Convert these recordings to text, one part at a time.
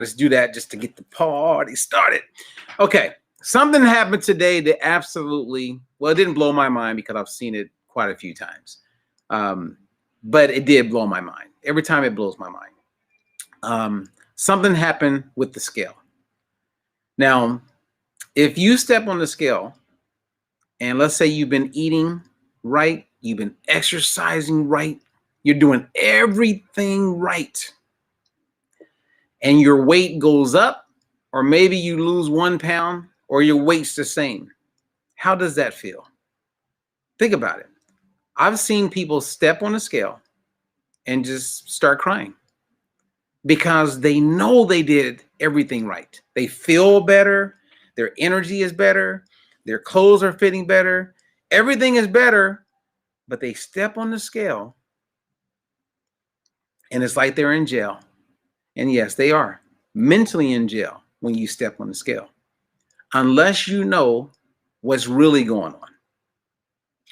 Let's do that just to get the party started. Okay, something happened today that absolutely, well, it didn't blow my mind because I've seen it quite a few times. But it did blow my mind. Every time it blows my mind. Something happened with the scale. Now, if you step on the scale, and let's say you've been eating right, you've been exercising right, you're doing everything right, and your weight goes up, or maybe you lose 1 pound, or your weight's the same. How does that feel? Think about it. I've seen people step on the scale and just start crying because they know they did everything right. They feel better, their energy is better, their clothes are fitting better, everything is better, but they step on the scale and it's like they're in jail. And yes, they are mentally in jail when you step on the scale, unless you know what's really going on.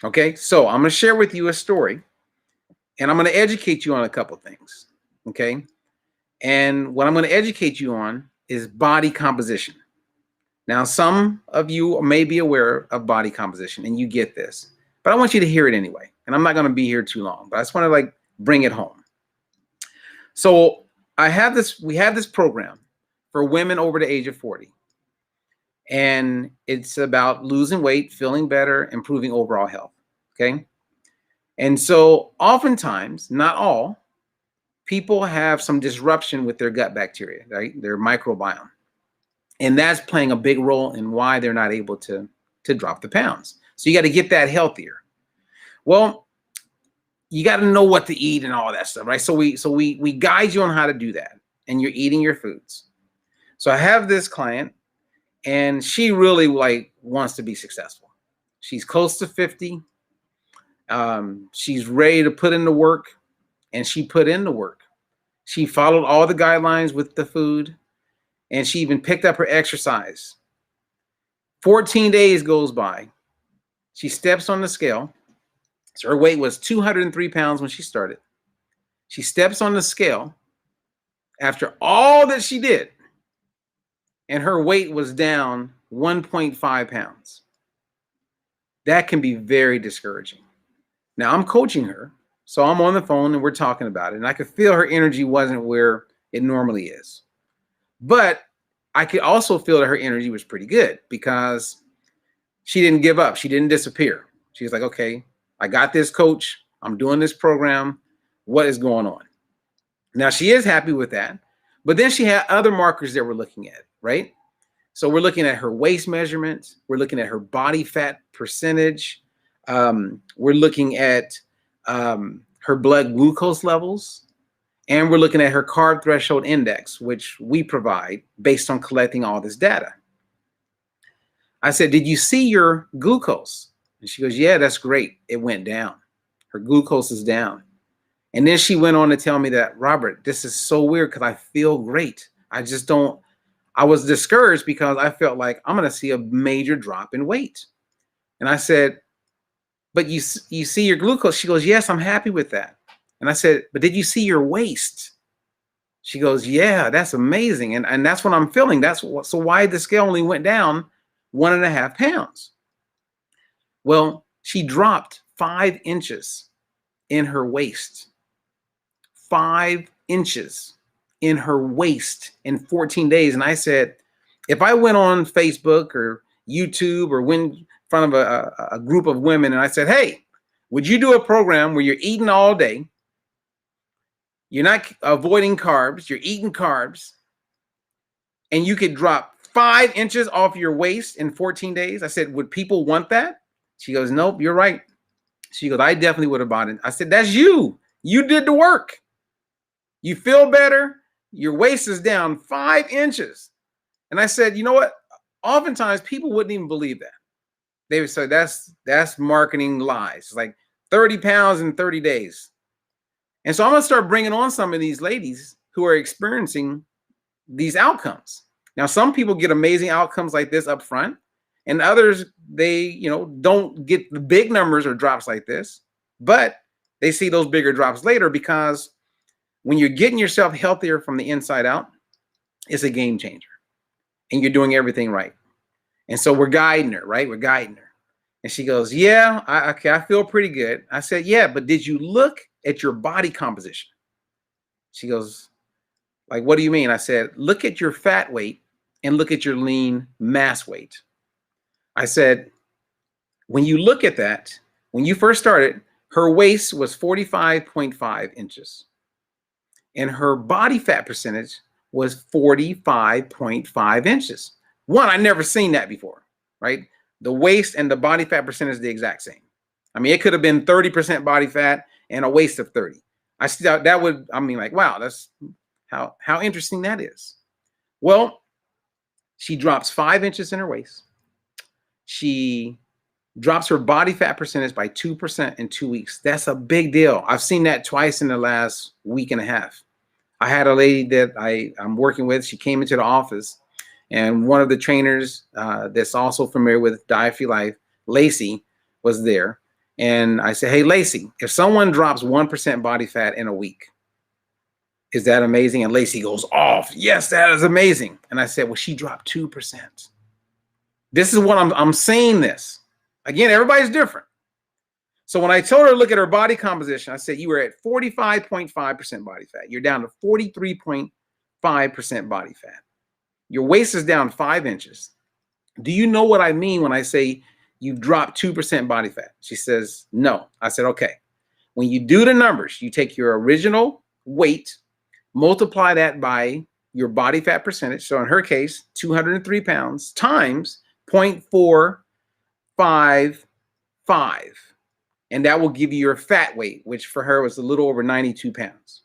Okay, so I'm going to share with you a story, and I'm going to educate you on a couple things. Okay, and what I'm going to educate you on is body composition. Now, some of you may be aware of body composition, and you get this, but I want you to hear it anyway. And I'm not going to be here too long, but I just want to bring it home. So we have this program for women over the age of 40. And it's about losing weight, feeling better, improving overall health. Okay. And so oftentimes, not all, people have some disruption with their gut bacteria, right? Their microbiome. And that's playing a big role in why they're not able to drop the pounds. So you got to get that healthier. Well, you got to know what to eat and all that stuff, right? So we guide you on how to do that, and you're eating your foods. So I have this client, and she really wants to be successful. She's close to 50. She's ready to put in the work, and she put in the work. She followed all the guidelines with the food, and she even picked up her exercise. 14 days goes by. She steps on the scale. So her weight was 203 pounds when she started. She steps on the scale after all that she did, and her weight was down 1.5 pounds. That can be very discouraging. Now, I'm coaching her, so I'm on the phone and we're talking about it, and I could feel her energy wasn't where it normally is. But I could also feel that her energy was pretty good because she didn't give up. She didn't disappear. She was like, okay, I got this, coach. I'm doing this program. What is going on? Now, she is happy with that, but then she had other markers that we're looking at, right? So we're looking at her waist measurements. We're looking at her body fat percentage. We're looking at her blood glucose levels. And we're looking at her carb threshold index, which we provide based on collecting all this data. I said, did you see your glucose? And she goes, yeah, that's great. It went down. Her glucose is down. And then she went on to tell me that, Robert, this is so weird because I feel great. I was discouraged because I felt like I'm going to see a major drop in weight. And I said, but you see your glucose? She goes, yes, I'm happy with that. And I said, but did you see your waist? She goes, yeah, that's amazing. And that's what I'm feeling. So why the scale only went down 1.5 pounds? Well, she dropped 5 inches in her waist. 5 inches in her waist in 14 days. And I said, if I went on Facebook or YouTube or went in front of a group of women and I said, hey, would you do a program where you're eating all day? You're not avoiding carbs, you're eating carbs, and you could drop 5 inches off your waist in 14 days? I said, would people want that? She goes, nope, you're right. She goes, I definitely would have bought it. I said, that's you. You did the work. You feel better. Your waist is down 5 inches. And I said, you know what? Oftentimes people wouldn't even believe that. They would say that's marketing lies. It's like 30 pounds in 30 days. And so I'm going to start bringing on some of these ladies who are experiencing these outcomes. Now, some people get amazing outcomes like this up front, and others, they, don't get the big numbers or drops like this, but they see those bigger drops later because when you're getting yourself healthier from the inside out, it's a game changer. And you're doing everything right. And so we're guiding her, right? We're guiding her. And she goes, yeah, okay, I feel pretty good. I said, yeah, but did you look at your body composition? She goes, like, what do you mean? I said, look at your fat weight and look at your lean mass weight. I said, when you look at that, when you first started, her waist was 45.5 inches and her body fat percentage was 45.5 inches. One, I never seen that before, right? The waist and the body fat percentage is the exact same. I mean, it could have been 30% body fat and a waist of 30. I still, that would, I mean, like, wow, that's how interesting that is. Well, she drops 5 inches in her waist. She drops her body fat percentage by 2% in 2 weeks. That's a big deal. I've seen that twice in the last week and a half. I had a lady that I'm working with. She came into the office, and one of the trainers that's also familiar with Diet Free Life, Lacey, was there. And I said, hey, Lacey, if someone drops 1% body fat in a week, is that amazing? And Lacey goes off. Yes, that is amazing. And I said, well, she dropped 2%. This is what I'm saying this. Again, everybody's different. So when I told her to look at her body composition, I said, you were at 45.5% body fat. You're down to 43.5% body fat. Your waist is down 5 inches. Do you know what I mean when I say you've dropped 2% body fat? She says, no. I said, okay. When you do the numbers, you take your original weight, multiply that by your body fat percentage. So in her case, 203 pounds times 0.455. And that will give you your fat weight, which for her was a little over 92 pounds.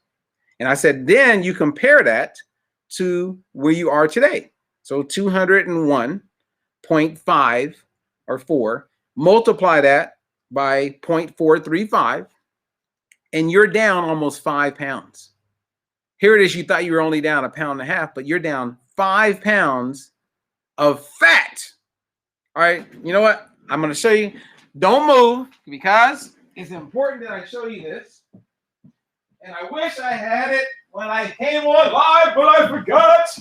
And I said, then you compare that to where you are today. So 201.5 or 4, multiply that by 0.435, and you're down almost 5 pounds. Here it is, you thought you were only down 1.5 pounds, but you're down 5 pounds of fat. All right, you know what? I'm going to show you. Don't move because it's important that I show you this. And I wish I had it when I came on live, but I forgot.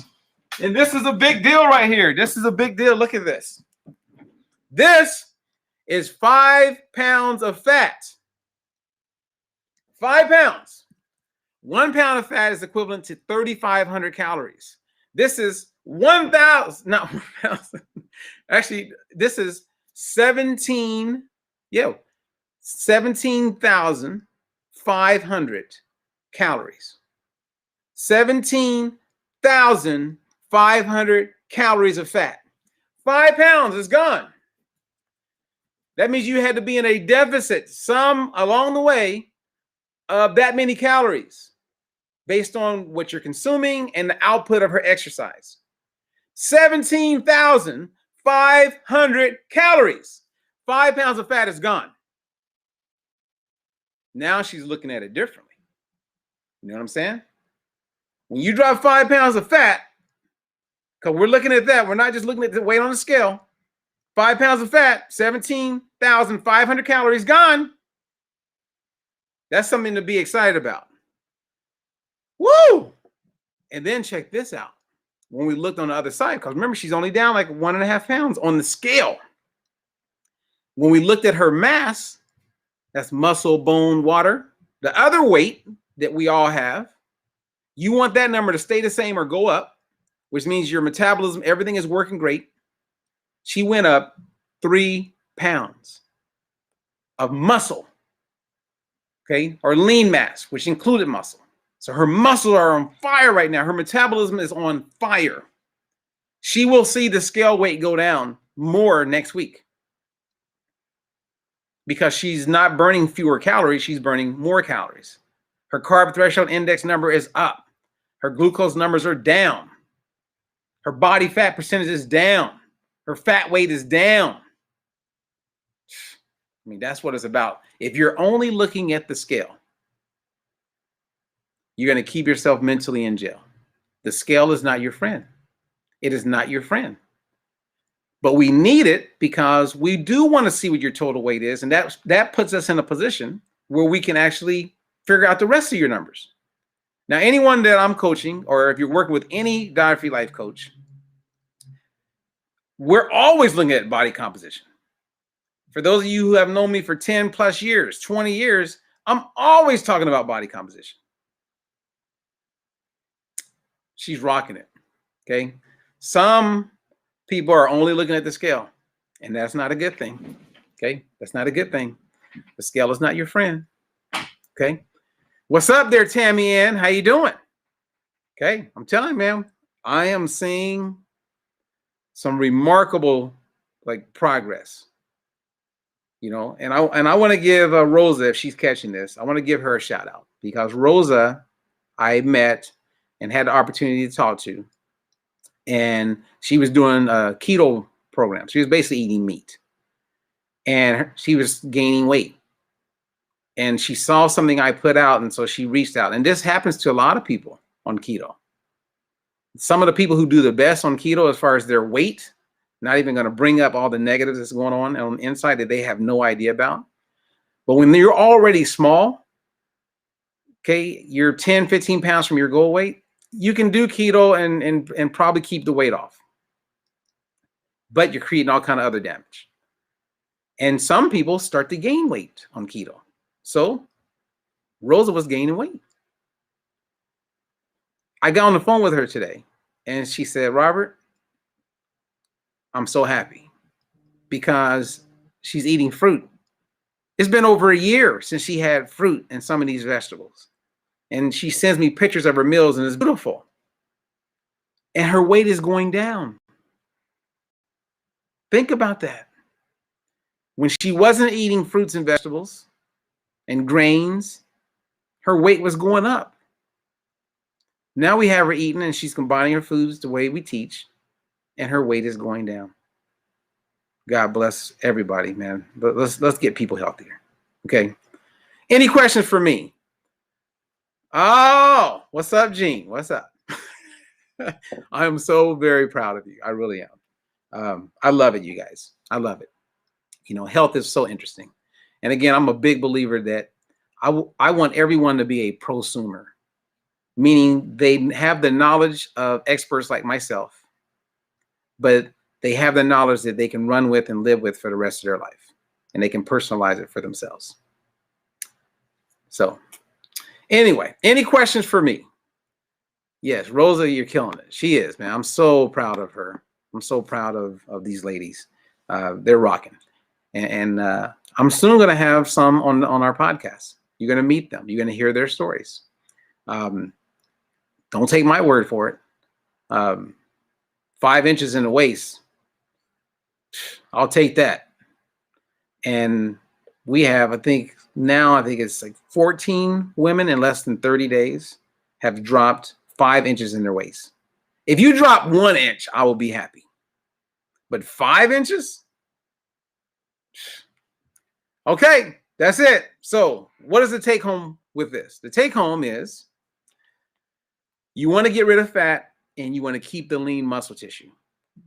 And this is a big deal right here. This is a big deal. Look at this. This is 5 pounds of fat. 5 pounds. 1 pound of fat is equivalent to 3,500 calories. This is 1,000, not 1,000. Actually, this is 17,500 calories. 17,500 calories of fat. 5 pounds is gone. That means you had to be in a deficit some along the way of that many calories based on what you're consuming and the output of her exercise. 17,500 calories. 5 pounds of fat is gone. Now she's looking at it differently. You know what I'm saying? When you drop 5 pounds of fat, because we're looking at that, we're not just looking at the weight on the scale. 5 pounds of fat, 17,500 calories gone. That's something to be excited about. Woo! And then check this out. When we looked on the other side, because remember, she's only down like 1.5 pounds on the scale. When we looked at her mass, that's muscle, bone, water, the other weight that we all have, you want that number to stay the same or go up, which means your metabolism, everything is working great. She went up 3 pounds of muscle, okay, or lean mass, which included muscle. So her muscles are on fire right now. Her metabolism is on fire. She will see the scale weight go down more next week because she's not burning fewer calories. She's burning more calories. Her carb threshold index number is up. Her glucose numbers are down. Her body fat percentage is down. Her fat weight is down. I mean, that's what it's about. If you're only looking at the scale, you're going to keep yourself mentally in jail. The scale is not your friend. It is not your friend. But we need it because we do want to see what your total weight is. And that puts us in a position where we can actually figure out the rest of your numbers. Now, anyone that I'm coaching, or if you're working with any diet-free life coach, we're always looking at body composition. For those of you who have known me for 10 plus years, 20 years, I'm always talking about body composition. She's rocking it. Okay. Some people are only looking at the scale, and that's not a good thing. Okay. That's not a good thing. The scale is not your friend. Okay. What's up there, Tammy Ann? How you doing? Okay. I'm telling you, man, I am seeing some remarkable progress, and I want to give Rosa, if she's catching this, I want to give her a shout out, because Rosa, I met and had the opportunity to talk to, and she was doing a keto program. She was basically eating meat, and she was gaining weight, and she saw something I put out, and so she reached out. And this happens to a lot of people on keto. Some of the people who do the best on keto as far as their weight, not even going to bring up all the negatives that's going on the inside that they have no idea about. But when you're already small, okay, you're 10, 15 pounds from your goal weight, you can do keto and probably keep the weight off. But you're creating all kind of other damage. And some people start to gain weight on keto. So Rosa was gaining weight. I got on the phone with her today, and she said, Robert, I'm so happy because she's eating fruit. It's been over a year since she had fruit and some of these vegetables. And she sends me pictures of her meals, and it's beautiful. And her weight is going down. Think about that. When she wasn't eating fruits and vegetables and grains, her weight was going up. Now we have her eating, and she's combining her foods the way we teach, and her weight is going down. God bless everybody, man. But let's get people healthier. Okay. Any questions for me? Oh, what's up, Gene? What's up? I am so very proud of you. I really am. I love it, you guys. I love it. Health is so interesting. And again, I'm a big believer that I want everyone to be a prosumer, meaning they have the knowledge of experts like myself, but they have the knowledge that they can run with and live with for the rest of their life, and they can personalize it for themselves. So anyway, any questions for me? Yes, Rosa, you're killing it. She is, man. I'm so proud of her. I'm so proud of these ladies. They're rocking. And I'm soon going to have some on our podcast. You're going to meet them. You're going to hear their stories. Don't take my word for it. 5 inches in the waist, I'll take that. And we have, I think it's like 14 women in less than 30 days have dropped 5 inches in their waist. If you drop 1 inch, I will be happy. But 5 inches? Okay, that's it. So what is the take home with this? The take home is you want to get rid of fat and you want to keep the lean muscle tissue.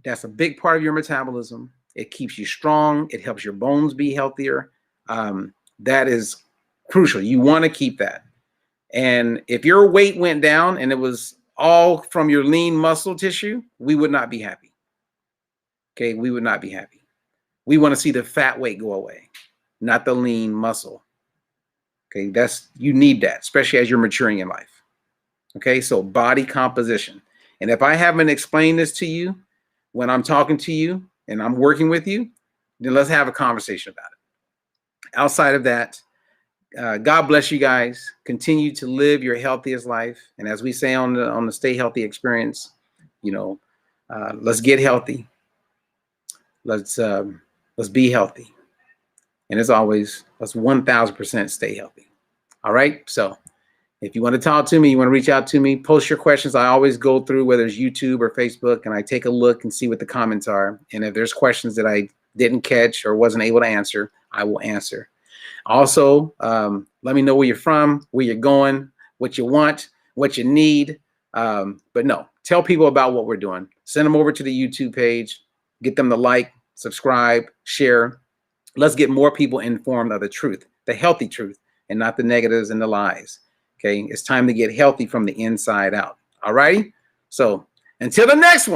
That's a big part of your metabolism. It keeps you strong. It helps your bones be healthier. That is crucial. You want to keep that. And if your weight went down and it was all from your lean muscle tissue, we would not be happy. Okay, we would not be happy. We want to see the fat weight go away, not the lean muscle. Okay, you need that, especially as you're maturing in life. Okay, so body composition. And if I haven't explained this to you when I'm talking to you and I'm working with you, then let's have a conversation about it. Outside of that, God bless you guys. Continue to live your healthiest life. And as we say on the Stay Healthy experience, let's get healthy. Let's be healthy. And as always, let's 1000% stay healthy. All right. So if you want to talk to me, you want to reach out to me, post your questions. I always go through whether it's YouTube or Facebook, and I take a look and see what the comments are. And if there's questions that I didn't catch or wasn't able to answer, I will answer. Also, let me know where you're from, where you're going, what you want, what you need. But no, tell people about what we're doing. Send them over to the YouTube page, get them to like, subscribe, share. Let's get more people informed of the truth, the healthy truth, and not the negatives and the lies. Okay, it's time to get healthy from the inside out. All righty. So until the next one.